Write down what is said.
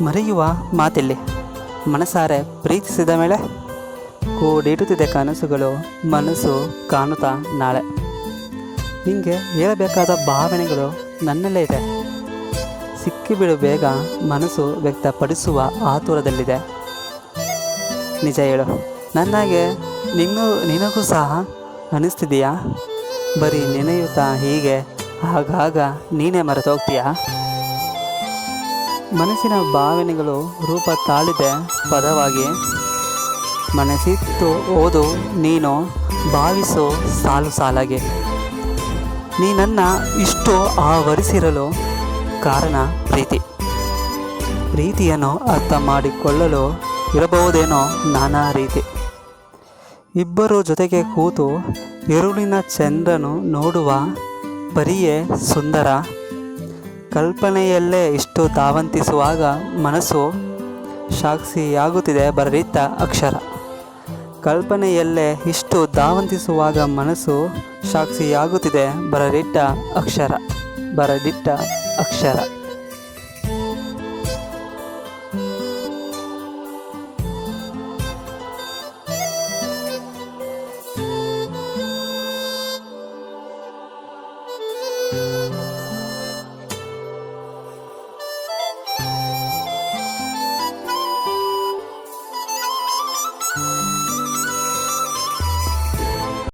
ಮರೆಯುವ ಮಾತಿಲ್ಲಿ ಮನಸಾರೆ ಪ್ರೀತಿಸಿದ ಮೇಲೆ ಕೂಡಿಡುತ್ತಿದೆ ಕನಸುಗಳು ಮನಸ್ಸು ಕಾಣುತ್ತಾ ನಾಳೆ. ನಿಂಗೆ ಹೇಳಬೇಕಾದ ಭಾವನೆಗಳು ನನ್ನಲ್ಲೇ ಇದೆ. ಸಿಕ್ಕಿಬಿಡು ಬೇಗ, ಮನಸ್ಸು ವ್ಯಕ್ತಪಡಿಸುವ ಆತುರದಲ್ಲಿದೆ. ನಿಜ ಹೇಳು, ನನ್ನಾಗೆ ನಿನಗೂ ಸಹ ಅನಿಸ್ತಿದೆಯಾ? ಬರೀ ನೆನೆಯುತ್ತಾ ಹೀಗೆ ಆಗಾಗ ನೀನೇ ಮರೆತೋಗ್ತೀಯಾ? ಮನಸ್ಸಿನ ಭಾವನೆಗಳು ರೂಪ ತಾಳಿದೆ ಪದವಾಗಿ. ಮನಸ್ಸಿತ್ತು ಓದು ನೀನು ಭಾವಿಸೋ ಸಾಲು ಸಾಲಾಗಿ. ನೀ ನನ್ನ ಇಷ್ಟು ಆವರಿಸಿರಲು ಕಾರಣ ಪ್ರೀತಿಯನ್ನು ಅರ್ಥ ಮಾಡಿಕೊಳ್ಳಲು ಇರಬಹುದೇನೋ ನಾನಾ ರೀತಿ. ಇಬ್ಬರು ಜೊತೆಗೆ ಕೂತು ഇരുಳಿನ ಚಂದ್ರನು ನೋಡುವ ಪರಿಯೇ ಸುಂದರ. ಕಲ್ಪನೆಯಲ್ಲೇ ಇಷ್ಟು ಧಾವಂತಿಸುವಾಗ ಮನಸ್ಸು ಸಾಕ್ಷಿಯಾಗುತ್ತಿದೆ ಬರದಿಟ್ಟ ಅಕ್ಷರ. ಕಲ್ಪನೆಯಲ್ಲೇ ಇಷ್ಟು ಧಾವಂತಿಸುವಾಗ ಮನಸ್ಸು ಸಾಕ್ಷಿಯಾಗುತ್ತಿದೆ ಬರದಿಟ್ಟ ಅಕ್ಷರ.